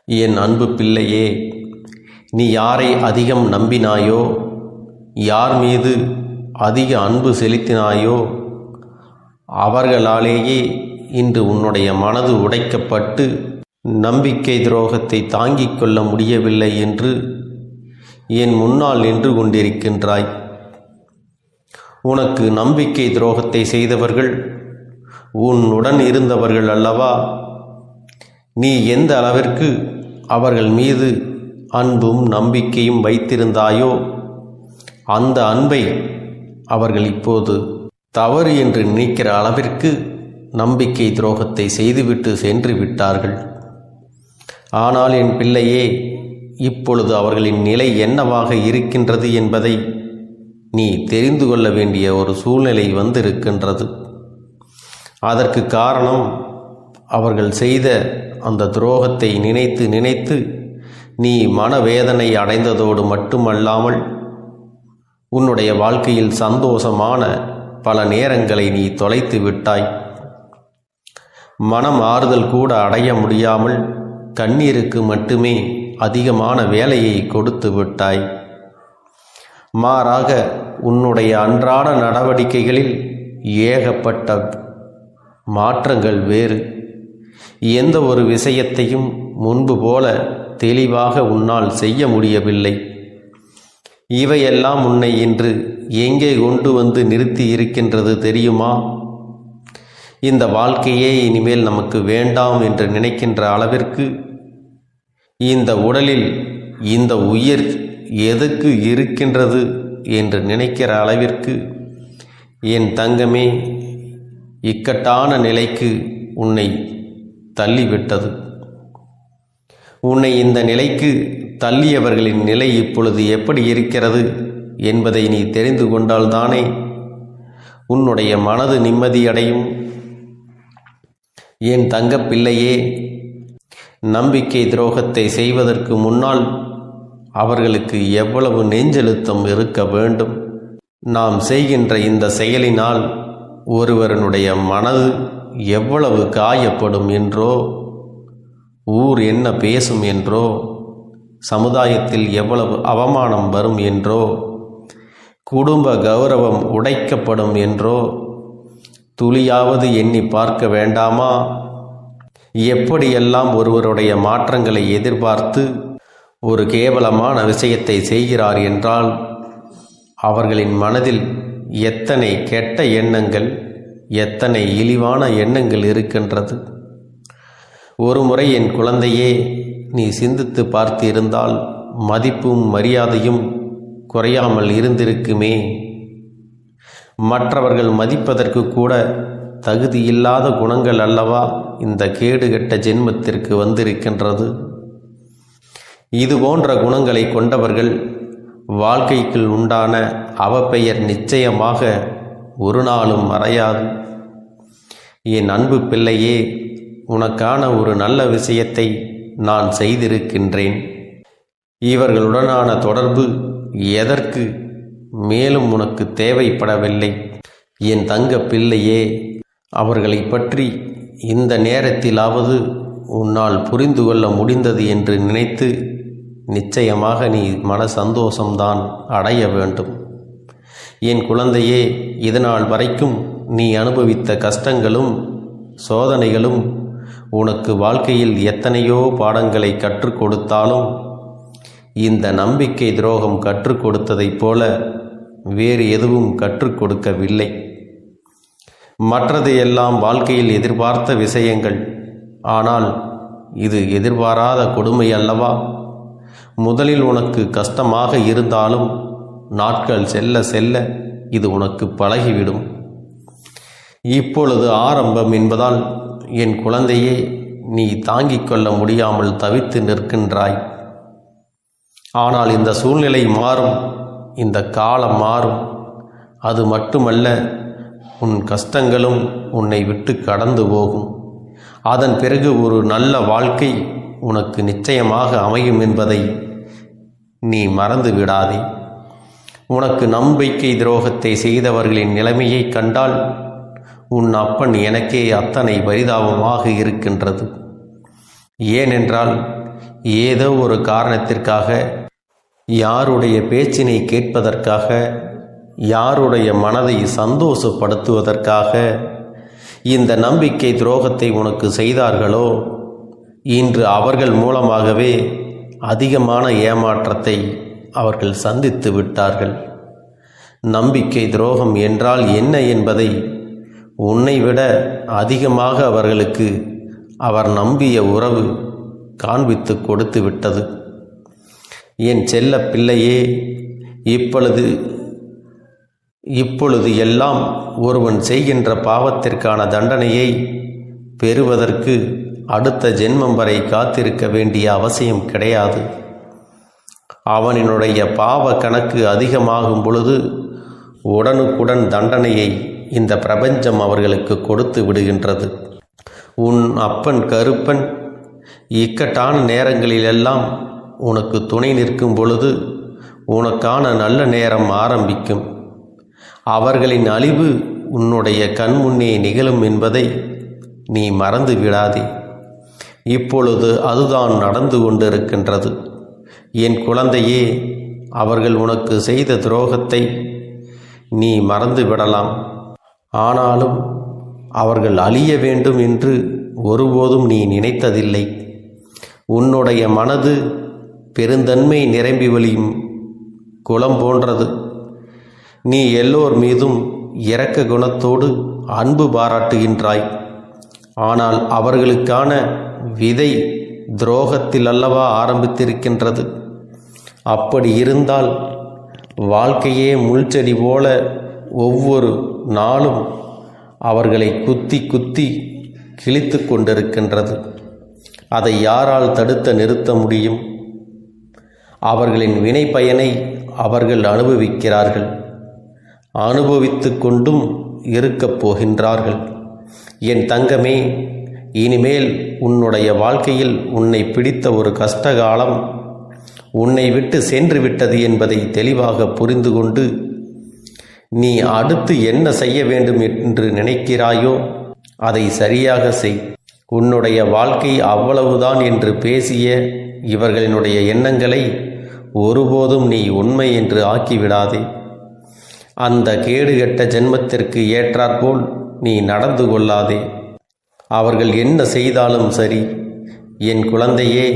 என் அன்பு பிள்ளையே, நீ யாரை அதிகம் நம்பினாயோ, யார் மீது அதிக அன்பு செலுத்தினாயோ, அவர்களாலேயே இன்று உன்னுடைய மனது உடைக்கப்பட்டு நம்பிக்கை துரோகத்தை தாங்கிக் கொள்ள முடியவில்லை என்று என் முன்னால் நின்று கொண்டிருக்கின்றாய். உனக்கு நம்பிக்கை துரோகத்தை செய்தவர்கள் உன்னுடன் இருந்தவர்கள் அல்லவா? நீ எந்த அளவிற்கு அவர்கள் மீது அன்பும் நம்பிக்கையும் வைத்திருந்தாயோ, அந்த அன்பை அவர்கள் இப்போது தவறு என்று நினைக்கிற அளவிற்கு நம்பிக்கை துரோகத்தை செய்துவிட்டு சென்று விட்டார்கள். ஆனால் என் பிள்ளையே, இப்பொழுது அவர்களின் நிலை என்னவாக இருக்கின்றது என்பதை நீ தெரிந்து கொள்ள வேண்டிய ஒரு சூழ்நிலை வந்திருக்கின்றது. அதற்கு காரணம், அவர்கள் செய்த அந்த துரோகத்தை நினைத்து நினைத்து நீ மனவேதனை அடைந்ததோடு மட்டுமல்லாமல் உன்னுடைய வாழ்க்கையில் சந்தோஷமான பல நேரங்களை நீ தொலைத்து விட்டாய். மனம் ஆறுதல் கூட அடைய முடியாமல் கண்ணீருக்கு மட்டுமே அதிகமான வேலையை கொடுத்து விட்டாய். மாறாக உன்னுடைய அன்றாட நடவடிக்கைகளில் ஏகப்பட்ட மாற்றங்கள் வேறு. எந்த ஒரு விஷயத்தையும் முன்பு போல தெளிவாக உன்னால் செய்ய முடியவில்லை. இவையெல்லாம் உன்னை இன்று எங்கே கொண்டு வந்து நிறுத்தி இருக்கின்றது தெரியுமா? இந்த வாழ்க்கையே இனிமேல் நமக்கு வேண்டாம் என்று நினைக்கின்ற அளவிற்கு, இந்த உடலில் இந்த உயிர் எதுக்கு இருக்கின்றது என்று நினைக்கிற அளவிற்கு என் தங்கமே இக்கட்டான நிலைக்கு உன்னை தள்ளிவிட்டது. உன்னை இந்த நிலைக்கு தள்ளியவர்களின் நிலை இப்பொழுது எப்படி இருக்கிறது என்பதை நீ தெரிந்து கொண்டால்தானே உன்னுடைய மனது நிம்மதியடையும். என் தங்க பிள்ளையே, நம்பிக்கை துரோகத்தை செய்வதற்கு முன்னால் அவர்களுக்கு எவ்வளவு நெஞ்செழுத்தம் இருக்க வேண்டும். நாம் செய்கின்ற இந்த செயலினால் ஒருவருடைய மனது எவ்வளவு காயப்படும் என்றோ, ஊர் என்ன பேசும் என்றோ, சமுதாயத்தில் எவ்வளவு அவமானம் வரும் என்றோ, குடும்ப கௌரவம் உடைக்கப்படும் என்றோ துளியாவது எண்ணி பார்க்க வேண்டாமா? எப்படியெல்லாம் ஒருவருடைய மாற்றங்களை எதிர்பார்த்து ஒரு கேவலமான விஷயத்தை செய்கிறார் என்றால் அவர்களின் மனதில் எத்தனை கெட்ட எண்ணங்கள், எத்தனை இழிவான எண்ணங்கள் இருக்கின்றது. ஒரு முறை என் குழந்தையே, நீ சிந்தித்து பார்த்து இருந்தால் மதிப்பும் மரியாதையும் குறையாமல் இருந்திருக்குமே. மற்றவர்கள் மதிப்பதற்கு கூட தகுதியில்லாத குணங்கள் அல்லவா இந்த கேடுகெட்ட ஜென்மத்திற்கு வந்திருக்கின்றது. இது போன்ற குணங்களை கொண்டவர்கள் வாழ்க்கைக்குள் உண்டான அவப்பெயர் நிச்சயமாக ஒரு நாளும் மறையாது. என் அன்பு பிள்ளையே, உனக்கான ஒரு நல்ல விஷயத்தை நான் செய்திருக்கின்றேன். இவர்களுடனான தொடர்பு எதற்கு மேலும் உனக்கு தேவைப்படவில்லை. என் தங்க பிள்ளையே, அவர்களை பற்றி இந்த நேரத்திலாவது உன்னால் புரிந்து கொள்ள முடிந்தது என்று நினைத்து நிச்சயமாக நீ மன சந்தோஷம்தான் அடைய வேண்டும். என் குழந்தையே, இதனால் வரைக்கும் நீ அனுபவித்த கஷ்டங்களும் சோதனைகளும் உனக்கு வாழ்க்கையில் எத்தனையோ பாடங்களை கற்றுக் கொடுத்தாலும் இந்த நம்பிக்கை துரோகம் கற்றுக் கொடுத்ததைப் போல வேறு எதுவும் கற்றுக் கொடுக்கவில்லை. மற்றது எல்லாம் வாழ்க்கையில் எதிர்பார்த்த விஷயங்கள். ஆனால் இது எதிர்பாராத கொடுமை அல்லவா? முதலில் உனக்கு கஷ்டமாக இருந்தாலும் நாட்கள் செல்ல செல்ல இது உனக்கு பழகிவிடும். இப்பொழுது ஆரம்பம் என்பதால் என் குழந்தையே, நீ தாங்கிக் கொள்ள முடியாமல் தவித்து நிற்கின்றாய். ஆனால் இந்த சூழ்நிலை மாறும், இந்த காலம் மாறும். அது மட்டுமல்ல, உன் கஷ்டங்களும் உன்னை விட்டு கடந்து போகும். அதன் பிறகு ஒரு நல்ல வாழ்க்கை உனக்கு நிச்சயமாக அமையும் என்பதை நீ மறந்து விடாதே. உனக்கு நம்பிக்கை துரோகத்தை செய்தவர்களின் நிலைமையை கண்டால் உன் அப்பன் எனக்கே அத்தனை பரிதாபமாக இருக்கின்றது. ஏனென்றால் ஏதோ ஒரு காரணத்திற்காக, யாருடைய பேச்சினை கேட்பதற்காக, யாருடைய மனதை சந்தோஷப்படுத்துவதற்காக இந்த நம்பிக்கை துரோகத்தை உனக்கு செய்தார்களோ, இன்று அவர்கள் மூலமாகவே அதிகமான ஏமாற்றத்தை அவர்கள் சந்தித்து விட்டார்கள். நம்பிக்கை துரோகம் என்றால் என்ன என்பதை உன்னை விட அதிகமாக அவர்களுக்கு அவர் நம்பிய உறவு காண்பித்து கொடுத்து விட்டது. என் செல்ல பிள்ளையே, இப்பொழுது எல்லாம் ஒருவன் செய்கின்ற பாவத்திற்கான தண்டனையை பெறுவதற்கு அடுத்த ஜென்மம் வரை காத்திருக்க வேண்டிய அவசியம் கிடையாது. அவனினுடைய பாவ கணக்கு அதிகமாகும் பொழுது உடனுக்குடன் தண்டனையை இந்த பிரபஞ்சம் அவர்களுக்கு கொடுத்து விடுகின்றது. உன் அப்பன் கருப்பன் இக்கட்டான நேரங்களிலெல்லாம் உனக்கு துணை நிற்கும் பொழுது உனக்கான நல்ல நேரம் ஆரம்பிக்கும். அவர்களின் அழிவு உன்னுடைய கண்முன்னே நிகழும் என்பதை நீ மறந்து விடாதே. இப்பொழுது அதுதான் நடந்து கொண்டிருக்கின்றது. என் குழந்தையே, அவர்கள் உனக்கு செய்த துரோகத்தை நீ மறந்து விடலாம். ஆனாலும் அவர்கள் அழிய வேண்டும் என்று ஒருபோதும் நீ நினைத்ததில்லை. உன்னுடைய மனது பெருந்தன்மை நிரம்பி வழியும் குளம் போன்றது. நீ எல்லோர் மீதும் இரக்க குணத்தோடு அன்பு பாராட்டுகின்றாய். ஆனால் அவர்களுக்கான விதை துரோகத்தில் அல்லவா ஆரம்பித்திருக்கின்றது. அப்படி இருந்தால் வாழ்க்கையே முள்செடி போல ஒவ்வொரு நாளும் அவர்களை குத்தி குத்தி கிழித்து கொண்டிருக்கின்றது. அதை யாரால் தடுத்து நிறுத்த முடியும்? அவர்களின் வினை பயனை அவர்கள் அனுபவிக்கிறார்கள். அனுபவித்து கொண்டும் இருக்கப் போகின்றார்கள். என் தங்கமே, இனிமேல் உன்னுடைய வாழ்க்கையில் உன்னை பிடித்த ஒரு கஷ்டகாலம் உன்னை விட்டு சென்று விட்டது என்பதை தெளிவாக புரிந்து கொண்டு நீ அடுத்து என்ன செய்ய வேண்டும் என்று நினைக்கிறாயோ அதை சரியாக செய். உன்னுடைய வாழ்க்கை அவ்வளவுதான் என்று பேசிய இவர்களினுடைய எண்ணங்களை ஒருபோதும் நீ உண்மை என்று ஆக்கிவிடாதே. அந்த கேடுகெட்ட ஜென்மத்திற்கு ஏற்றாற்போல் நீ நடந்து கொள்ளாதே. அவர்கள் என்ன செய்தாலும் சரி, என் குழந்தையே,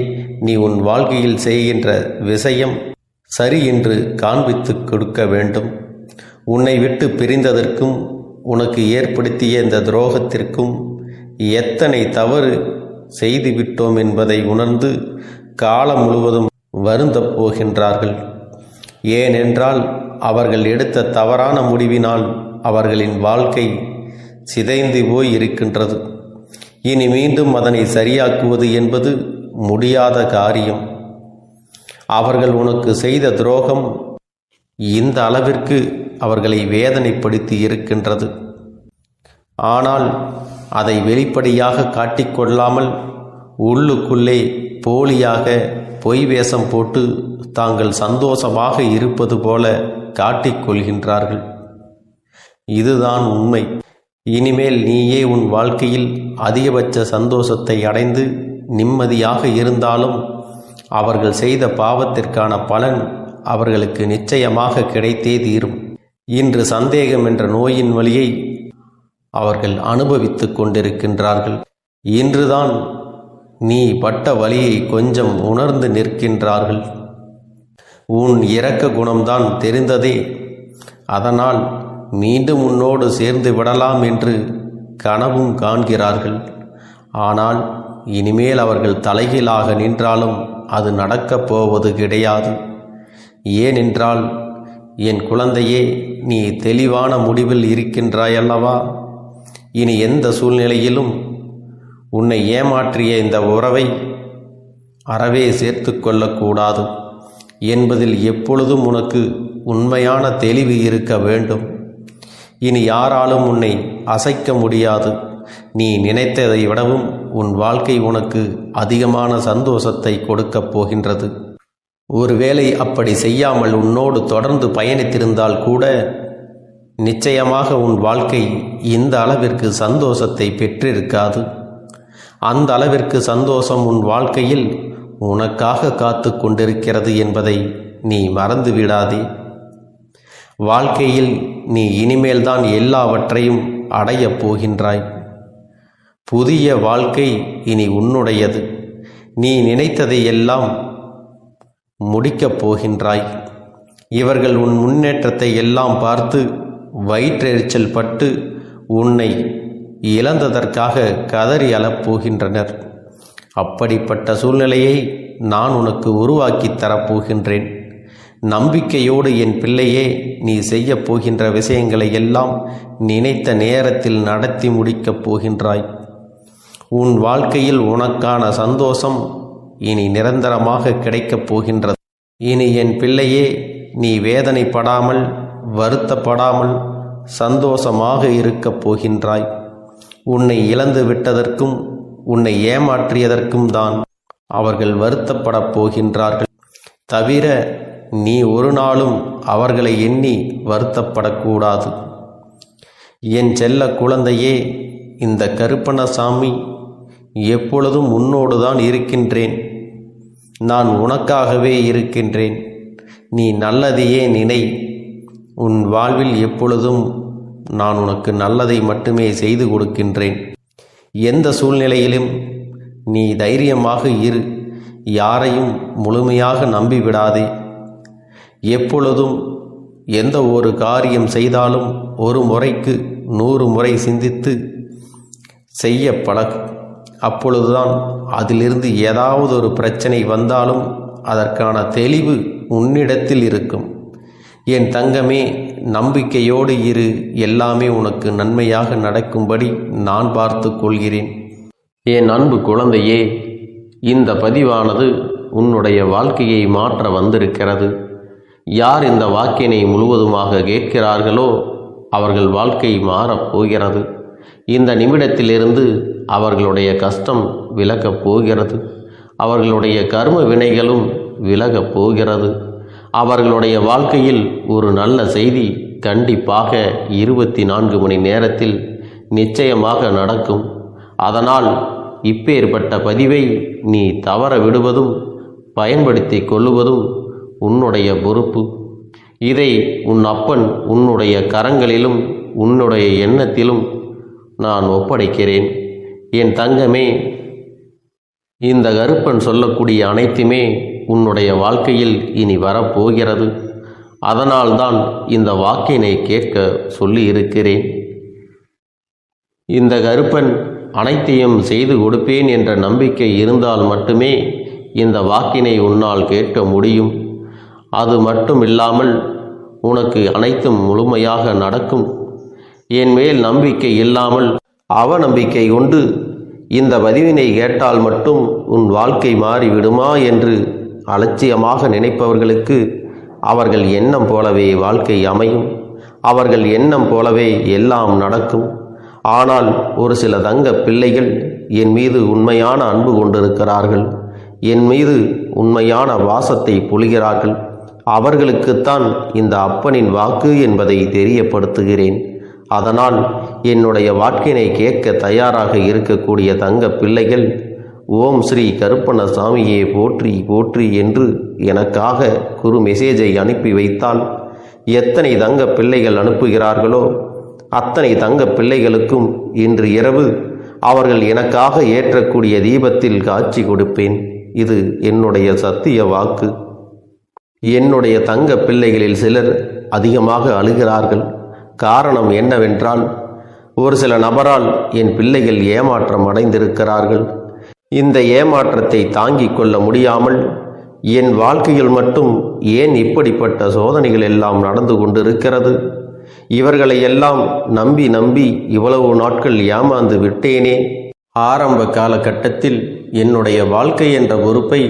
நீ உன் வாழ்க்கையில் செய்கின்ற விஷயம் சரி என்று காண்பித்து கொடுக்க வேண்டும். உன்னை விட்டு பிரிந்ததற்கும் உனக்கு ஏற்படுத்திய இந்த துரோகத்திற்கும் எத்தனை தவறு செய்துவிட்டோம் என்பதை உணர்ந்து காலம் முழுவதும் வருந்தப் போகின்றார்கள். ஏனென்றால் அவர்கள் எடுத்த தவறான முடிவினால் அவர்களின் வாழ்க்கை சிதைந்து போய் இருக்கின்றது. இனி மீண்டும் அதனை சரியாக்குவது என்பது முடியாத காரியம். அவர்கள் உனக்கு செய்த துரோகம் இந்த அளவிற்கு அவர்களை வேதனைப்படுத்தி இருக்கின்றது. ஆனால் அதை வெளிப்படையாக காட்டிக்கொள்ளாமல் உள்ளுக்குள்ளே போலியாக பொய் வேஷம் போட்டு தாங்கள் சந்தோஷமாக இருப்பது போல காட்டிக்கொள்கின்றார்கள். இதுதான் உண்மை. இனிமேல் நீயே உன் வாழ்க்கையில் அதிகபட்ச சந்தோஷத்தை அடைந்து நிம்மதியாக இருந்தாலும் அவர்கள் செய்த பாவத்திற்கான பலன் அவர்களுக்கு நிச்சயமாக கிடைத்தே தீரும். இன்று சந்தேகம் என்ற நோயின் வலியை அவர்கள் அனுபவித்து கொண்டிருக்கின்றார்கள். இன்றுதான் நீ பட்ட வலியை கொஞ்சம் உணர்ந்து நிற்கின்றார்கள். உன் இரக்க குணம்தான் தெரிந்ததே. அதனால் மீண்டும் உன்னோடு சேர்ந்து விடலாம் என்று கனவும் காண்கிறார்கள். ஆனால் இனிமேல் அவர்கள் தலைகீழாக நின்றாலும் அது நடக்கப் போவது கிடையாது. ஏனென்றால் என் குழந்தையே, நீ தெளிவான முடிவில் இருக்கின்றாயல்லவா? இனி எந்த சூழ்நிலையிலும் உன்னை ஏமாற்றிய இந்த உறவை அறவே சேர்த்து கொள்ளக்கூடாது என்பதில் எப்பொழுதும் உனக்கு உண்மையான தெளிவு இருக்க வேண்டும். இனி யாராலும் உன்னை அசைக்க முடியாது. நீ நினைத்ததை விடவும் உன் வாழ்க்கை உனக்கு அதிகமான சந்தோஷத்தை கொடுக்கப் போகின்றது. ஒருவேளை அப்படி செய்யாமல் உன்னோடு தொடர்ந்து பயணித்திருந்தால் கூட நிச்சயமாக உன் வாழ்க்கை இந்த அளவிற்கு சந்தோஷத்தை பெற்றிருக்காது. அந்த அளவிற்கு சந்தோஷம் உன் வாழ்க்கையில் உனக்காக காத்து கொண்டிருக்கிறது என்பதை நீ மறந்து விடாதே. வாழ்க்கையில் நீ இனிமேல்தான் எல்லாவற்றையும் அடையப் போகின்றாய். புதிய வாழ்க்கை இனி உன்னுடையது. நீ நினைத்ததை எல்லாம் முடிக்கப் போகின்றாய். இவர்கள் உன் முன்னேற்றத்தை எல்லாம் பார்த்து வயிற்றெரிச்சல் பட்டு உன்னை இழந்ததற்காக கதறி அழப்போகின்றனர். அப்படிப்பட்ட சூழ்நிலையை நான் உனக்கு உருவாக்கி தரப்போகின்றேன். நம்பிக்கையோடு என் பிள்ளையே, நீ செய்ய போகின்ற விஷயங்களை எல்லாம் நினைத்த நேரத்தில் நடத்தி முடிக்கப் போகின்றாய். உன் வாழ்க்கையில் உனக்கான சந்தோஷம் இனி நிரந்தரமாக கிடைக்கப் போகின்றது. இனி என் பிள்ளையே, நீ வேதனைப்படாமல் வருத்தப்படாமல் சந்தோஷமாக இருக்கப் போகின்றாய். உன்னை இழந்து விட்டதற்கும் உன்னை ஏமாற்றியதற்கும் தான் அவர்கள் வருத்தப்படப் போகின்றார்கள். தவிர நீ ஒரு நாளும் அவர்களை எண்ணி வருத்தப்படக்கூடாது. என் செல்ல குழந்தையே, இந்த கருப்பணசாமி எப்பொழுதும் உன்னோடு தான் இருக்கின்றேன். நான் உனக்காகவே இருக்கின்றேன். நீ நல்லதையே நினை. உன் வாழ்வில் எப்பொழுதும் நான் உனக்கு நல்லதை மட்டுமே செய்து கொடுக்கின்றேன். எந்த சூழ்நிலையிலும் நீ தைரியமாக இரு. யாரையும் முழுமையாக நம்பிவிடாதே. எப்பொழுதும் எந்த ஒரு காரியம் செய்தாலும் ஒரு முறைக்கு 100 முறை சிந்தித்து செய்ய பழகு. அப்பொழுதுதான் அதிலிருந்து ஏதாவது ஒரு பிரச்சனை வந்தாலும் அதற்கான தெளிவு உன்னிடத்தில் இருக்கும். என் தங்கமே, நம்பிக்கையோடு இரு. எல்லாமே உனக்கு நன்மையாக நடக்கும்படி நான் பார்த்து கொள்கிறேன். என் அன்பு குழந்தையே, இந்த பதிவானது உன்னுடைய வாழ்க்கையை மாற்ற வந்திருக்கிறது. யார் இந்த வாக்கினை முழுவதுமாக கேட்கிறார்களோ அவர்கள் வாழ்க்கை மாறப்போகிறது. இந்த நிமிடத்திலிருந்து அவர்களுடைய கஷ்டம் விலகப் போகிறது. அவர்களுடைய கர்ம வினைகளும் விலகப் போகிறது. அவர்களுடைய வாழ்க்கையில் ஒரு நல்ல செய்தி கண்டிப்பாக 24 மணி நேரத்தில் நிச்சயமாக நடக்கும். அதனால் இப்பேற்பட்ட பதிவை நீ தவற விடுவதும் பயன்படுத்தி கொள்ளுவதும் உன்னுடைய பொறுப்பு. இதை உன் அப்பன் உன்னுடைய கரங்களிலும் உன்னுடைய எண்ணத்திலும் நான் ஒப்படைக்கிறேன். என் தங்கமே, இந்த கருப்பன் சொல்லக்கூடிய அனைத்துமே உன்னுடைய வாழ்க்கையில் இனி வரப்போகிறது. அதனால்தான் இந்த வாக்கினை கேட்க சொல்லி இருக்கிறேன். இந்த கருப்பன் அனைத்தையும் செய்து கொடுப்பேன் என்ற நம்பிக்கை இருந்தால் மட்டுமே இந்த வாக்கினை உன்னால் கேட்க முடியும். அது மட்டும் இல்லாமல் உனக்கு அனைத்தும் முழுமையாக நடக்கும். என் மேல் நம்பிக்கை இல்லாமல் அவநம்பிக்கை கொண்டு இந்த பதிவினை கேட்டால் மட்டும் உன் வாழ்க்கை மாறிவிடுமா என்று அலட்சியமாக நினைப்பவர்களுக்கு அவர்கள் எண்ணம் போலவே வாழ்க்கை அமையும். அவர்கள் எண்ணம் போலவே எல்லாம் நடக்கும். ஆனால் ஒரு சில தங்க பிள்ளைகள் என் மீது உண்மையான அன்பு கொண்டிருக்கிறார்கள். என் மீது உண்மையான வாசத்தை பொழிகிறார்கள். அவர்களுக்குத்தான் இந்த அப்பனின் வாக்கு என்பதை தெரியப்படுத்துகிறேன். அதனால் என்னுடைய வாக்கினை கேட்க தயாராக இருக்கக்கூடிய தங்க பிள்ளைகள் ஓம் ஸ்ரீ கருப்பணசாமியே போற்றி போற்றி என்று எனக்காக குறு மெசேஜை அனுப்பி வைத்தால் எத்தனை தங்க பிள்ளைகள் அனுப்புகிறார்களோ அத்தனை தங்க பிள்ளைகளுக்கும் இன்று இரவு அவர்கள் எனக்காக ஏற்றக்கூடிய தீபத்தில் காட்சி கொடுப்பேன். இது என்னுடைய சத்திய வாக்கு. என்னுடைய தங்க பிள்ளைகளில் சிலர் அதிகமாக அழுகிறார்கள். காரணம் என்னவென்றால், ஒரு சில நபரால் என் பிள்ளைகள் ஏமாற்றம் அடைந்திருக்கிறார்கள். இந்த ஏமாற்றத்தை தாங்கிக் கொள்ள முடியாமல் என் வாழ்க்கையில் மட்டும் ஏன் இப்படிப்பட்ட சோதனைகள் எல்லாம் நடந்து கொண்டிருக்கிறது? இவர்களை எல்லாம் நம்பி நம்பி இவ்வளவு நாட்கள் ஏமாந்து விட்டேனே. ஆரம்ப காலகட்டத்தில் என்னுடைய வாழ்க்கை என்ற பொறுப்பை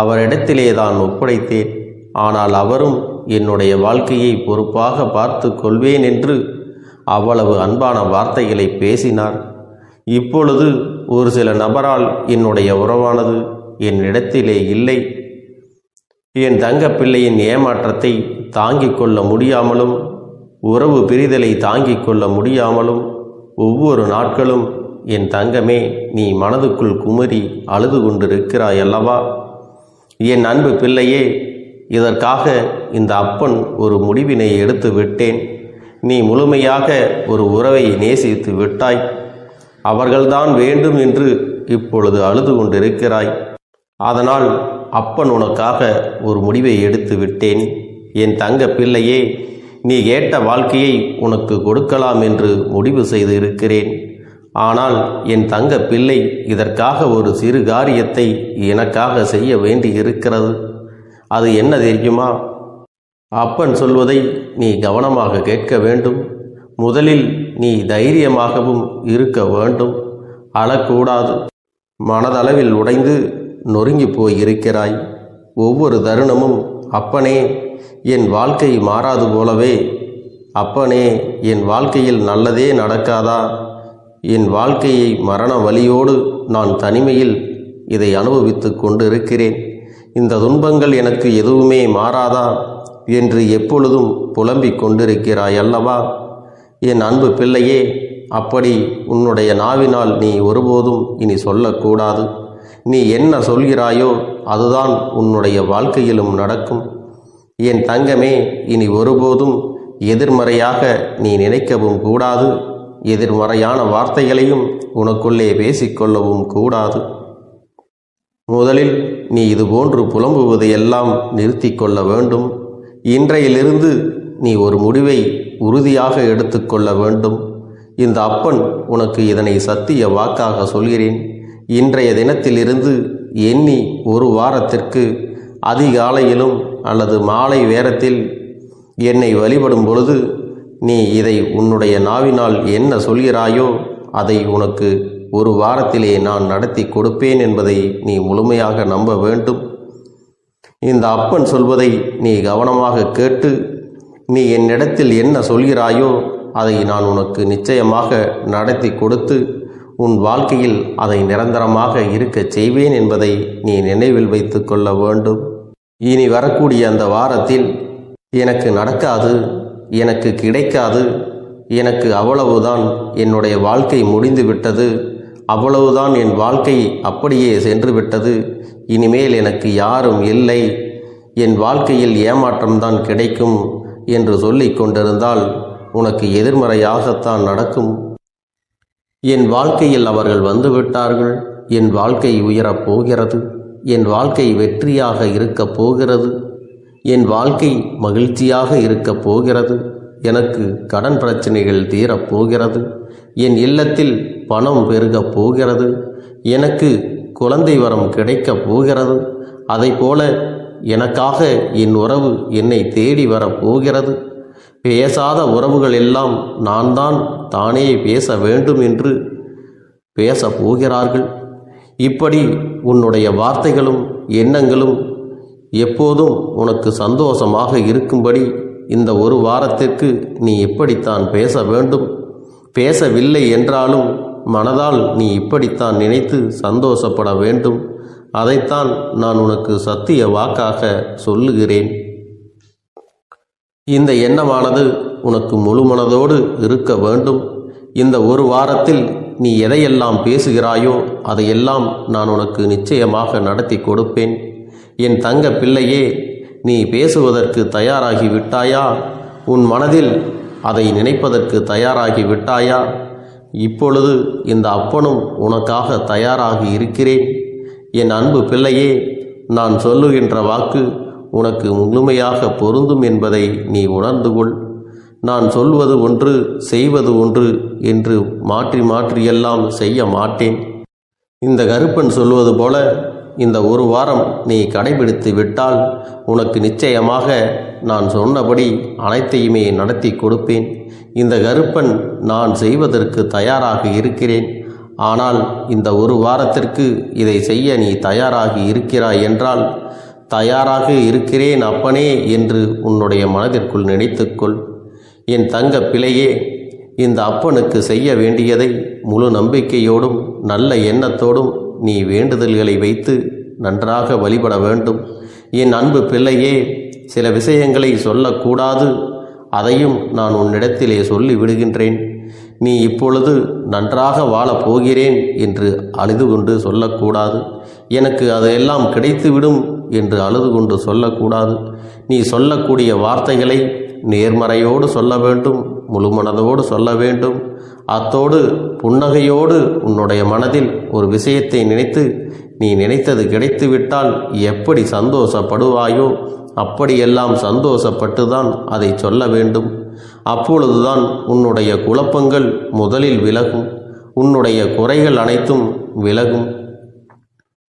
அவரிடத்திலே தான் ஒப்படைத்தேன். ஆனால் அவரும் என்னுடைய வாழ்க்கையை பொறுப்பாக பார்த்து கொள்வேன் என்று அவ்வளவு அன்பான வார்த்தைகளை பேசினார். இப்பொழுது ஒரு சில நபரால் என்னுடைய உறவானது என்னிடத்திலே இல்லை. என் தங்க பிள்ளையின் ஏமாற்றத்தை தாங்கிக் கொள்ள முடியாமலும் உறவு பிரிதலை தாங்கிக் கொள்ள முடியாமலும் ஒவ்வொரு நாட்களும் என் தங்கமே நீ மனதுக்குள் குமரி அழுது கொண்டிருக்கிறாய் அல்லவா? என் அன்பு பிள்ளையே, இதற்காக இந்த அப்பன் ஒரு முடிவினை எடுத்து விட்டேன். நீ முழுமையாக ஒரு உறவை நேசித்து விட்டாய். அவர்கள்தான் வேண்டும் என்று இப்பொழுது அழுது கொண்டிருக்கிறாய். அதனால் அப்பன் உனக்காக ஒரு முடிவை எடுத்து விட்டேன். என் தங்க பிள்ளையே, நீ கேட்ட வாழ்க்கையை உனக்கு கொடுக்கலாம் என்று முடிவு செய்து இருக்கிறேன். ஆனால் என் தங்க பிள்ளை, இதற்காக ஒரு சிறு காரியத்தை எனக்காக செய்ய வேண்டி இருக்கிறது. அது என்ன தெரியுமா? அப்பன் சொல்வதை நீ கவனமாக கேட்க வேண்டும். முதலில் நீ தைரியமாகவும் இருக்க வேண்டும். அழக்கூடாது. மனதளவில் உடைந்து நொறுங்கி போய் இருக்கிறாய். ஒவ்வொரு தருணமும் அப்பனே, என் வாழ்க்கை மாறாது போலவே, அப்பனே, என் வாழ்க்கையில் நல்லதே நடக்காதா, என் வாழ்க்கையை மரண வலியோடு நான் தனிமையில் இதை அனுபவித்து கொண்டு இருக்கிறேன். இந்த துன்பங்கள் எனக்கு எதுவுமே மாறாதா என்று எப்பொழுதும் புலம்பிக் கொண்டிருக்கிறாய் அல்லவா? என் அன்பு பிள்ளையே, அப்படி உன்னுடைய நாவினால் நீ ஒருபோதும் இனி சொல்லக்கூடாது. நீ என்ன சொல்கிறாயோ அதுதான் உன்னுடைய வாழ்க்கையிலும் நடக்கும். என் தங்கமே, இனி ஒருபோதும் எதிர்மறையாக நீ நினைக்கவும் கூடாது. எதிர்மறையான வார்த்தைகளையும் உனக்குள்ளே பேசிக்கொள்ளவும் கூடாது. முதலில் நீ இதுபோன்று புலம்புவதையெல்லாம் நிறுத்தி கொள்ள வேண்டும். இன்றையிலிருந்து நீ ஒரு முடிவை உறுதியாக எடுத்துக்கொள்ள வேண்டும். இந்த அப்பன் உனக்கு இதனை சத்திய வாக்காக சொல்கிறேன். இன்றைய தினத்திலிருந்து எண்ணி ஒரு வாரத்திற்கு அதிகாலையிலும் அல்லது மாலை நேரத்தில் என்னை வழிபடும் பொழுது நீ இதை உன்னுடைய நாவினால் என்ன சொல்கிறாயோ அதை உனக்கு ஒரு வாரத்திலே நான் நடத்தி கொடுப்பேன் என்பதை நீ முழுமையாக நம்ப வேண்டும். இந்த அப்பன் சொல்வதை நீ கவனமாக கேட்டு நீ என்னிடத்தில் என்ன சொல்கிறாயோ அதை நான் உனக்கு நிச்சயமாக நடத்தி கொடுத்து உன் வாழ்க்கையில் அதை நிரந்தரமாக இருக்கச் செய்வேன் என்பதை நீ நினைவில் வைத்து கொள்ள வேண்டும். இனி வரக்கூடிய அந்த வாரத்தில் எனக்கு நடக்காது, எனக்கு கிடைக்காது, எனக்கு அவ்வளவுதான், என்னுடைய வாழ்க்கை முடிந்து விட்டது, அவ்வளவுதான், என் வாழ்க்கை அப்படியே சென்று விட்டது, இனிமேல் எனக்கு யாரும் இல்லை, என் வாழ்க்கையில் ஏமாற்றம்தான் கிடைக்கும் என்று சொல்லிக் கொண்டிருந்தால் உனக்கு எதிர்மறையாகத்தான் நடக்கும். என் வாழ்க்கையில் அவர்கள் வந்துவிட்டார்கள். என் வாழ்க்கை உயரப் போகிறது. என் வாழ்க்கை வெற்றியாக இருக்கப் போகிறது. என் வாழ்க்கை மகிழ்ச்சியாக இருக்கப் போகிறது. எனக்கு கடன் பிரச்சனைகள் தீரப்போகிறது. என் இல்லத்தில் பணம் பெருகப் போகிறது. எனக்கு குழந்தை வரம் கிடைக்கப் போகிறது. அதைப்போல எனக்காக என் உறவு என்னை தேடி வரப்போகிறது. பேசாத உறவுகள் எல்லாம் நான் தான் தானே பேச வேண்டும் என்று பேசப் போகிறார்கள். இப்படி உன்னுடைய வார்த்தைகளும் எண்ணங்களும் எப்போதும் உனக்கு சந்தோஷமாக இருக்கும்படி இந்த ஒரு வாரத்திற்கு நீ இப்படித்தான் பேச வேண்டும். பேசவில்லை என்றாலும் மனதால் நீ இப்படித்தான் நினைத்து சந்தோஷப்பட வேண்டும். அதைத்தான் நான் உனக்கு சத்திய வாக்காக சொல்லுகிறேன். இந்த எண்ணமானது உனக்கு முழு மனதோடு இருக்க வேண்டும். இந்த ஒரு வாரத்தில் நீ எதையெல்லாம் பேசுகிறாயோ அதையெல்லாம் நான் உனக்கு நிச்சயமாக நடத்தி கொடுப்பேன். என் தங்க பிள்ளையே, நீ பேசுவதற்கு தயாராகி விட்டாயா? உன் மனதில் அதை நினைப்பதற்கு தயாராகி விட்டாயா? இப்பொழுது இந்த அப்பனும் உனக்காக தயாராகி இருக்கிறேன். என் அன்பு பிள்ளையே, நான் சொல்லுகின்ற வாக்கு உனக்கு முழுமையாக பொருந்தும் என்பதை நீ உணர்ந்து கொள். நான் சொல்வது ஒன்று செய்வது ஒன்று என்று மாற்றி மாற்றியெல்லாம் செய்ய மாட்டேன். இந்த கருப்பன் சொல்வது போல இந்த ஒரு வாரம் நீ கடைபிடித்து விட்டால் உனக்கு நிச்சயமாக நான் சொன்னபடி அனைத்தையுமே நடத்தி கொடுப்பேன். இந்த கருப்பன் நான் செய்வதற்கு தயாராக இருக்கிறேன். ஆனால் இந்த ஒரு வாரத்திற்கு இதை செய்ய நீ தயாராகி இருக்கிறாய் என்றால், தயாராக இருக்கிறேன் அப்பனே என்று உன்னுடைய மனதிற்குள் நினைத்துக்கொள். என் தங்க பிள்ளையே, இந்த அப்பனுக்கு செய்ய வேண்டியதை முழு நம்பிக்கையோடும் நல்ல எண்ணத்தோடும் நீ வேண்டுதல்களை வைத்து நன்றாக வழிபட வேண்டும். என் அன்பு பிள்ளையே, சில விஷயங்களை சொல்லக்கூடாது, அதையும் நான் உன்னிடத்திலே சொல்லி விடுகின்றேன். நீ இப்பொழுது நன்றாக வாழப் போகிறேன் என்று அழுது கொண்டு சொல்லக்கூடாது. எனக்கு அதையெல்லாம் கிடைத்துவிடும் என்று அழுது கொண்டு சொல்லக்கூடாது. நீ சொல்லக்கூடிய வார்த்தைகளை நேர்மறையோடு சொல்ல வேண்டும், முழுமனதோடு சொல்ல வேண்டும். அத்தோடு புன்னகையோடு உன்னுடைய மனதில் ஒரு விஷயத்தை நினைத்து நீ நினைத்தது கிடைத்துவிட்டால் எப்படி சந்தோஷப்படுவாயோ அப்படியெல்லாம் சந்தோஷப்பட்டுதான் அதை சொல்ல வேண்டும். அப்பொழுதுதான் உன்னுடைய குழப்பங்கள் முதலில் விலகும், உன்னுடைய குறைகள் அனைத்தும் விலகும்,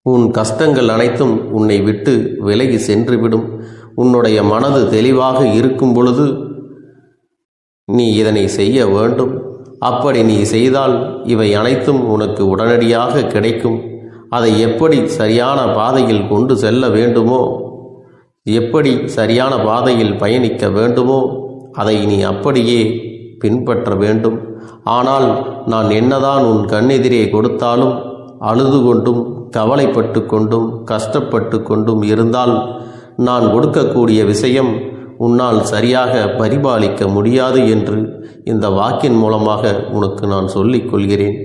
உன் கஷ்டங்கள் அனைத்தும் உன்னை விட்டு விலகி சென்றுவிடும். உன்னுடைய மனது தெளிவாக இருக்கும் பொழுது நீ இதனை செய்ய வேண்டும். அப்படி நீ செய்தால் இவை அனைத்தும் உனக்கு உடனடியாக கிடைக்கும். அதை எப்படி சரியான பாதையில் கொண்டு செல்ல வேண்டுமோ, எப்படி சரியான பாதையில் பயணிக்க வேண்டுமோ அதை நீ அப்படியே பின்பற்ற வேண்டும். ஆனால் நான் என்னதான் உன் கண்ணெதிரே கொடுத்தாலும் அழுது கொண்டும் கவலைப்பட்டு கொண்டும் கஷ்டப்பட்டு கொண்டும் இருந்தால் நான் கொடுக்கக்கூடிய விஷயம் உன்னால் சரியாக பரிபாலிக்க முடியாது என்று இந்த வாக்கின் மூலமாக உனக்கு நான் சொல்லிக் கொள்கிறேன்.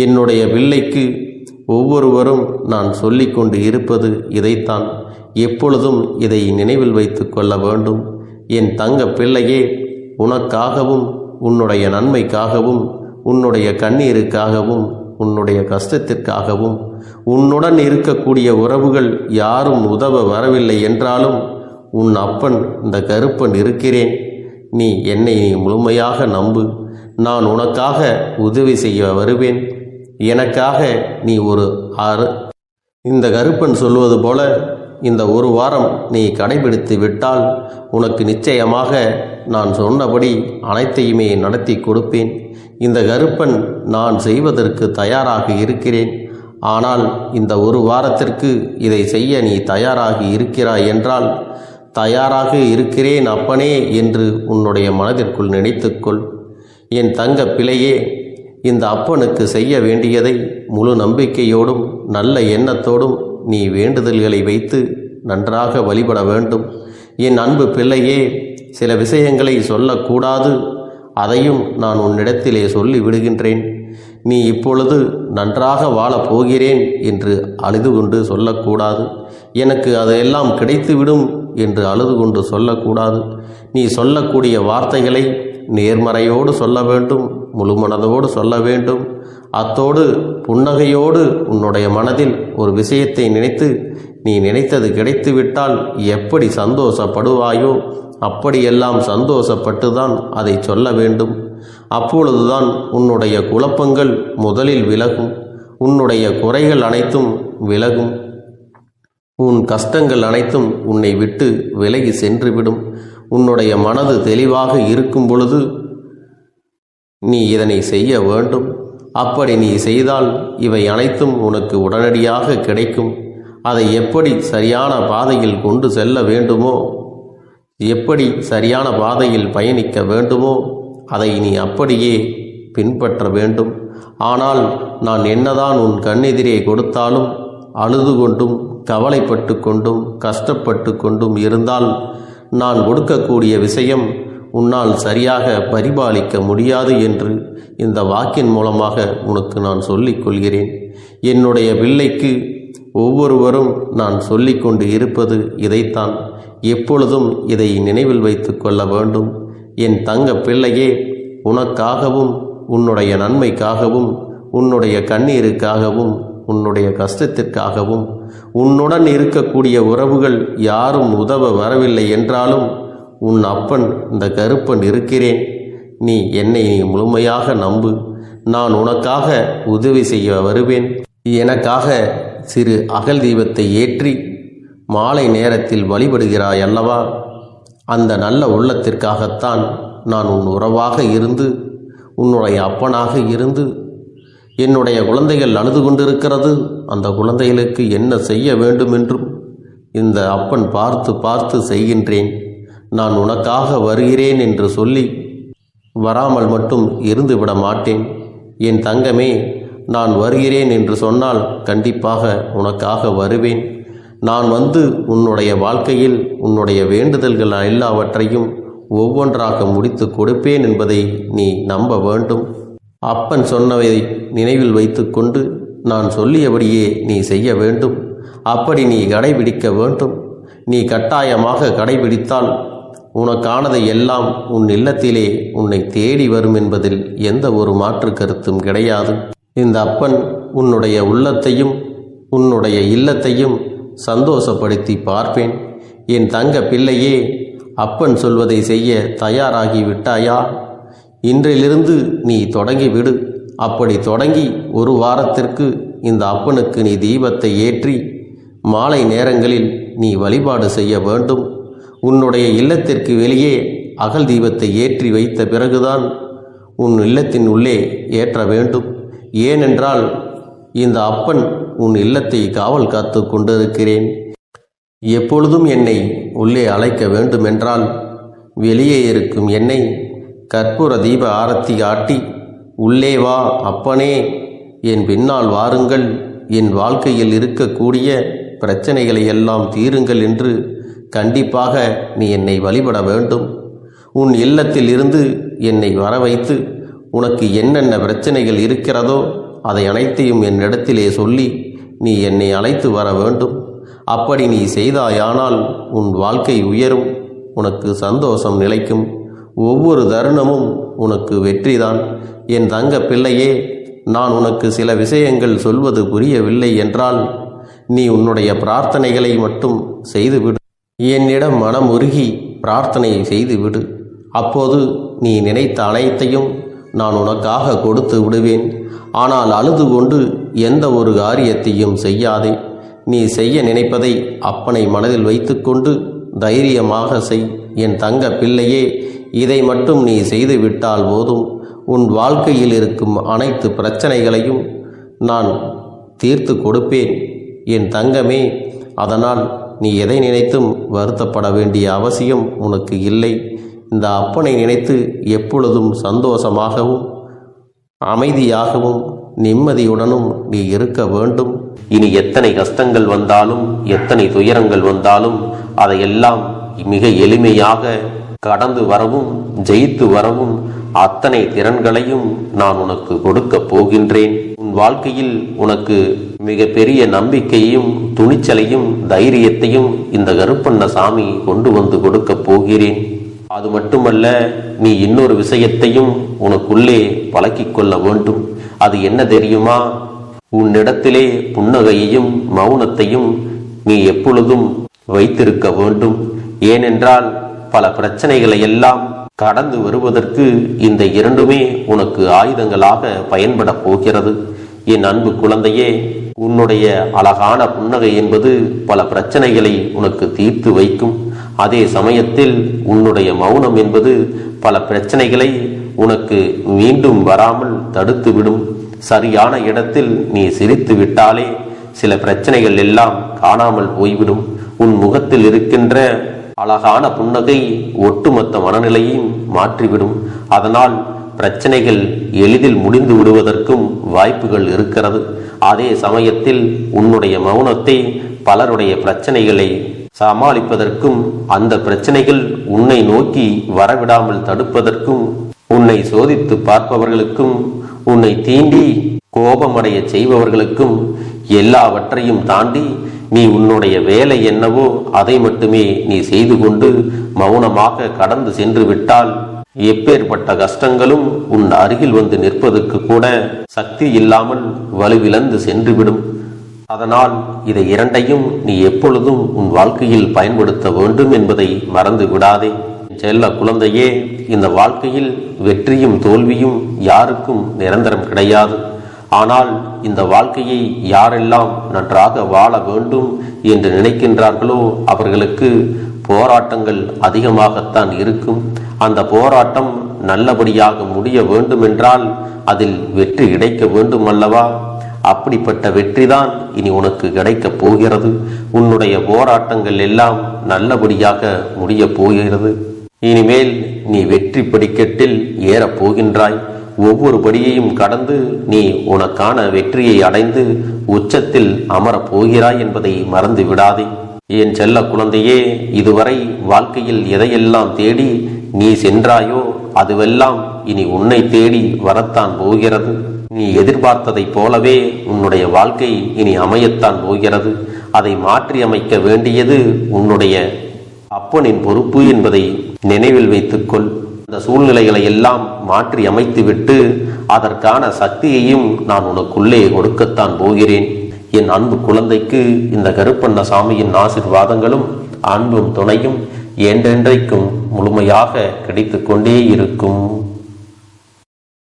என்னுடைய பிள்ளைக்கு ஒவ்வொருவரும் நான் சொல்லிக்கொண்டு இருப்பது இதைத்தான். எப்பொழுதும் இதை நினைவில் வைத்து கொள்ள வேண்டும். என் தங்க பிள்ளையே, உனக்காகவும் உன்னுடைய நன்மைக்காகவும் உன்னுடைய கண்ணீருக்காகவும் உன்னுடைய கஷ்டத்திற்காகவும் உன்னுடன் இருக்கக்கூடிய உறவுகள் யாரும் உதவ வரவில்லை என்றாலும் உன் அப்பன் இந்த கருப்பன் இருக்கிறேன். நீ என்னை முழுமையாக நம்பு. நான் உனக்காக உதவி செய்ய வருவேன். எனக்காக நீ இந்த கருப்பன் சொல்வது போல இந்த ஒரு வாரம் நீ கடைபிடித்து விட்டால் உனக்கு நிச்சயமாக நான் சொன்னபடி அனைத்தையுமே நடத்தி கொடுப்பேன். இந்த கருப்பன் நான் செய்வதற்கு தயாராக இருக்கிறேன். ஆனால் இந்த ஒரு வாரத்திற்கு இதை செய்ய நீ தயாராகி இருக்கிறாய் என்றால், தயாராக இருக்கிறேன் அப்பனே என்று உன்னுடைய மனதிற்குள் நினைத்துக்கொள். என் தங்க பிள்ளையே, இந்த அப்பனுக்கு செய்ய வேண்டியதை முழு நம்பிக்கையோடும் நல்ல எண்ணத்தோடும் நீ வேண்டுதல்களை வைத்து நன்றாக வழிபட வேண்டும். என் அன்பு பிள்ளையே, சில விஷயங்களை சொல்லக்கூடாது, அதையும் நான் உன்னிடத்திலே சொல்லி விடுகின்றேன். நீ இப்பொழுது நன்றாக வாழப் போகிறேன் என்று அழுது கொண்டு சொல்லக்கூடாது. எனக்கு அதையெல்லாம் கிடைத்துவிடும் என்று அழுது கொண்டு சொல்லக்கூடாது. நீ சொல்லக்கூடிய வார்த்தைகளை நேர்மறையோடு சொல்ல வேண்டும், முழுமனதோடு சொல்ல வேண்டும். அத்தோடு புன்னகையோடு உன்னுடைய மனதில் ஒரு விஷயத்தை நினைத்து நீ நினைத்தது கிடைத்துவிட்டால் எப்படி சந்தோஷப்படுவாயோ அப்படியெல்லாம் சந்தோஷப்பட்டுதான் அதை சொல்ல வேண்டும். அப்பொழுதுதான் உன்னுடைய குழப்பங்கள் முதலில் விலகும், உன்னுடைய குறைகள் அனைத்தும் விலகும், உன் கஷ்டங்கள் அனைத்தும் உன்னை விட்டு விலகி சென்றுவிடும். உன்னுடைய மனது தெளிவாக இருக்கும் பொழுது நீ இதனை செய்ய வேண்டும். அப்படி நீ செய்தால் இவை அனைத்தும் உனக்கு உடனடியாக கிடைக்கும். அதை எப்படி சரியான பாதையில் கொண்டு செல்ல வேண்டுமோ, எப்படி சரியான பாதையில் பயணிக்க வேண்டுமோ அதை நீ அப்படியே பின்பற்ற வேண்டும். ஆனால் நான் என்னதான் உன் கண்ணெதிரே கொடுத்தாலும் அழுது கொண்டும் கவலைப்பட்டு கொண்டும் கஷ்டப்பட்டு கொண்டும் இருந்தால் நான் கொடுக்கக்கூடிய விஷயம் உன்னால் சரியாக பரிபாலிக்க முடியாது என்று இந்த வாக்கின் மூலமாக உனக்கு நான் சொல்லிக் கொள்கிறேன். என்னுடைய பிள்ளைக்கு ஒவ்வொருவரும் நான் சொல்லிக்கொண்டு இருப்பது இதைத்தான். எப்பொழுதும் இதை நினைவில் வைத்து கொள்ள வேண்டும். என் தங்க பிள்ளையே, உனக்காகவும் உன்னுடைய நன்மைக்காகவும் உன்னுடைய கண்ணீருக்காகவும் உன்னுடைய கஷ்டத்திற்காகவும் உன்னுடன் இருக்கக்கூடிய உறவுகள் யாரும் உதவ வரவில்லை என்றாலும் உன் அப்பன் இந்த கருப்பன் இருக்கிறேன். நீ என்னை முழுமையாக நம்பு. நான் உனக்காக உதவி செய்ய வருவேன். எனக்காக சிறு அகல் தீபத்தை ஏற்றி மாலை நேரத்தில் வழிபடுகிறாய் அல்லவா? அந்த நல்ல உள்ளத்திற்காகத்தான் நான் உன் உறவாக இருந்து உன்னுடைய அப்பனாக இருந்து என்னுடைய குழந்தைகள் அழுது கொண்டிருக்கிறது, அந்த குழந்தைகளுக்கு என்ன செய்ய வேண்டும் என்றும் இந்த அப்பன் பார்த்து பார்த்து செய்கின்றேன். நான் உனக்காக வருகிறேன் என்று சொல்லி வராமல் மட்டும் இருந்து விட மாட்டேன். என் தங்கமே, நான் வருகிறேன் என்று சொன்னால் கண்டிப்பாக உனக்காக வருவேன். நான் வந்து உன்னுடைய வாழ்க்கையில் உன்னுடைய வேண்டுதல்கள் எல்லாவற்றையும் ஒவ்வொன்றாக முடித்து கொடுப்பேன் என்பதை நீ நம்ப வேண்டும். அப்பன் சொன்னவை நினைவில் வைத்துக்கொண்டு நான் சொல்லியபடியே நீ செய்ய வேண்டும். அப்படி நீ கடைபிடிக்க வேண்டும். நீ கட்டாயமாக கடைபிடித்தால் உனக்கானதை எல்லாம் உன் இல்லத்திலே உன்னை தேடி வரும் என்பதில் எந்த ஒரு மாற்று கருத்தும் கிடையாது. இந்த அப்பன் உன்னுடைய உள்ளத்தையும் உன்னுடைய இல்லத்தையும் சந்தோஷப்படுத்தி பார்ப்பேன். என் தங்க பிள்ளையே, அப்பன் சொல்வதை செய்ய தயாராகி விட்டாயா? இன்றிலிருந்து நீ தொடங்கிவிடு. அப்படி தொடங்கி ஒரு வாரத்திற்கு இந்த அப்பனுக்கு நீ தீபத்தை ஏற்றி மாலை நேரங்களில் நீ வழிபாடு செய்ய வேண்டும். உன்னுடைய இல்லத்திற்கு வெளியே அகல் தீபத்தை ஏற்றி வைத்த பிறகுதான் உன் இல்லத்தின் உள்ளே ஏற்ற வேண்டும். ஏனென்றால் இந்த அப்பன் உன் இல்லத்தை காவல் காத்து கொண்டிருக்கிறேன். எப்பொழுதும் என்னை உள்ளே அழைக்க வேண்டுமென்றால் வெளியே இருக்கும் என்னை கற்பூர தீப ஆரத்தி காட்டி உள்ளே வா அப்பனே, என் பின்னால் வாருங்கள், என் வாழ்க்கையில் இருக்கக்கூடிய பிரச்சனைகளை எல்லாம் தீருங்கள் என்று கண்டிப்பாக நீ என்னை வழிபட வேண்டும். உன் இல்லத்தில் இருந்து என்னை வர வைத்து உனக்கு என்னென்ன பிரச்சனைகள் இருக்கிறதோ அதை அனைத்தையும் என்னிடத்திலே சொல்லி நீ என்னை அழைத்து வர வேண்டும். அப்படி நீ செய்தாயானால் உன் வாழ்க்கை உயரும், உனக்கு சந்தோஷம் நிலைக்கும், ஒவ்வொரு தருணமும் உனக்கு வெற்றிதான். என் தங்க பிள்ளையே, நான் உனக்கு சில விஷயங்கள் சொல்வது புரியவில்லை என்றால் நீ உன்னுடைய பிரார்த்தனைகளை மட்டும் செய்துவிடு. என்னிடம் மனம் உருகி பிரார்த்தனை செய்துவிடு. அப்போது நீ நினைத்த அனைத்தையும் நான் உனக்காக கொடுத்து விடுவேன். ஆனால் அழுது கொண்டு எந்த ஒரு காரியத்தையும் செய்யாதே. நீ செய்ய நினைப்பதை அப்பனை மனதில் வைத்துக்கொண்டு தைரியமாக செய். என் தங்க பிள்ளையே, இதை மட்டும் நீ செய்துவிட்டால் போதும். உன் வாழ்க்கையில் இருக்கும் அனைத்து பிரச்சனைகளையும் நான் தீர்த்து கொடுப்பேன் என் தங்கமே. அதனால் நீ எதை நினைத்தும் வருத்தப்பட வேண்டிய அவசியம் உனக்கு இல்லை. இந்த அப்பனை நினைத்து எப்பொழுதும் சந்தோஷமாகவும் அமைதியாகவும் நிம்மதியுடனும் நீ இருக்க வேண்டும். இனி எத்தனை கஷ்டங்கள் வந்தாலும் எத்தனை துயரங்கள் வந்தாலும் அதையெல்லாம் மிக எளிமையாக கடந்து வரவும் ஜெயித்து வரவும் அத்தனை திறன்களையும் நான் உனக்கு கொடுக்க போகின்றேன். உன் வாழ்க்கையில் உனக்கு மிக பெரிய நம்பிக்கையும் துணிச்சலையும் தைரியத்தையும் இந்த கருப்பண்ண சாமி கொண்டு வந்து கொடுக்க போகிறேன். அது மட்டுமல்ல, நீ இன்னொரு விஷயத்தையும் உனக்குள்ளே பழக்கிக் கொள்ள வேண்டும். அது என்ன தெரியுமா? உன்னிடத்திலே புன்னகையையும் மௌனத்தையும் நீ எப்பொழுதும் வைத்திருக்க வேண்டும். ஏனென்றால் பல பிரச்சனைகளை எல்லாம் கடந்து வருவதற்கு இந்த இரண்டுமே உனக்கு ஆயுதங்களாக பயன்பட போகிறது. என் அன்பு குழந்தையே, உன்னுடைய அழகான புன்னகை என்பது பல பிரச்சனைகளை உனக்கு தீர்த்து வைக்கும். அதே சமயத்தில் உன்னுடைய மௌனம் என்பது பல பிரச்சனைகளை உனக்கு மீண்டும் வராமல் தடுத்துவிடும். சரியான இடத்தில் நீ சிரித்து விட்டாலே சில பிரச்சனைகள் எல்லாம் காணாமல் போய்விடும். உன் முகத்தில் இருக்கின்ற அழகான புன்னகை ஒட்டுமொத்த மனநிலையையும் மாற்றிவிடும். அதனால் பிரச்சனைகள் எளிதில் முடிந்து விடுவதற்கும் வாய்ப்புகள் இருக்கிறது. அதே சமயத்தில் உன்னுடைய மௌனத்தை பலருடைய பிரச்சனைகளை சமாளிப்பதற்கும் அந்த பிரச்சனைகள் உன்னை நோக்கி வரவிடாமல் தடுப்பதற்கும் உன்னை சோதித்து பார்ப்பவர்களுக்கும் உன்னை தீண்டி கோபமடைய செய்பவர்களுக்கும் எல்லாவற்றையும் தாண்டி நீ உன்னுடைய வேலை என்னவோ அதை மட்டுமே நீ செய்து கொண்டு மௌனமாக கடந்து சென்று விட்டால் எப்பேற்பட்ட கஷ்டங்களும் உன் அருகில் வந்து நிற்பதற்கு கூட சக்தி இல்லாமல் வலுவிழந்து சென்றுவிடும். அதனால் இதை இரண்டையும் நீ எப்பொழுதும் உன் வாழ்க்கையில் பயன்படுத்த வேண்டும் என்பதை மறந்து விடாதே. செல்ல குழந்தையே, இந்த வாழ்க்கையில் வெற்றியும் தோல்வியும் யாருக்கும் நிரந்தரம் கிடையாது. ஆனால் இந்த வாழ்க்கையை யாரெல்லாம் நன்றாக வாழ வேண்டும் என்று நினைக்கின்றார்களோ அவர்களுக்கு போராட்டங்கள் அதிகமாகத்தான் இருக்கும். அந்த போராட்டம் நல்லபடியாக முடிய வேண்டுமென்றால் அதில் வெற்றி கிடைக்க வேண்டும் அல்லவா? அப்படிப்பட்ட வெற்றிதான் இனி உனக்கு கிடைக்கப் போகிறது. உன்னுடைய போராட்டங்கள் எல்லாம் நல்லபடியாக முடிய போகிறது. இனிமேல் நீ வெற்றி படிக்கட்டில் ஏறப் போகின்றாய். ஒவ்வொரு படியையும் கடந்து நீ உனக்கான வெற்றியை அடைந்து உச்சத்தில் அமரப் போகிறாய் என்பதை மறந்து விடாதே. என் செல்ல குழந்தையே, இதுவரை வாழ்க்கையில் எதையெல்லாம் தேடி நீ சென்றாயோ அதுவெல்லாம் இனி உன்னை தேடி வரத்தான் போகிறது. நீ எதிர்பார்த்ததைப் போலவே உன்னுடைய வாழ்க்கை இனி அமையத்தான் போகிறது. அதை மாற்றி அமைக்க வேண்டியது உன்னுடைய அப்பனின் பொறுப்பு என்பதை நினைவில் வைத்துக்கொள். அந்த சூழ்நிலைகளை எல்லாம் மாற்றி அமைத்துவிட்டு அதற்கான சக்தியையும் நான் உனக்குள்ளே கொடுக்கத்தான் போகிறேன். என் அன்பு குழந்தைக்கு இந்த கருப்பண்ணசாமியின் ஆசீர்வாதங்களும் அன்பும் துணையும் என்றென்றைக்கும் முழுமையாக கிடைத்து கொண்டே இருக்கும்.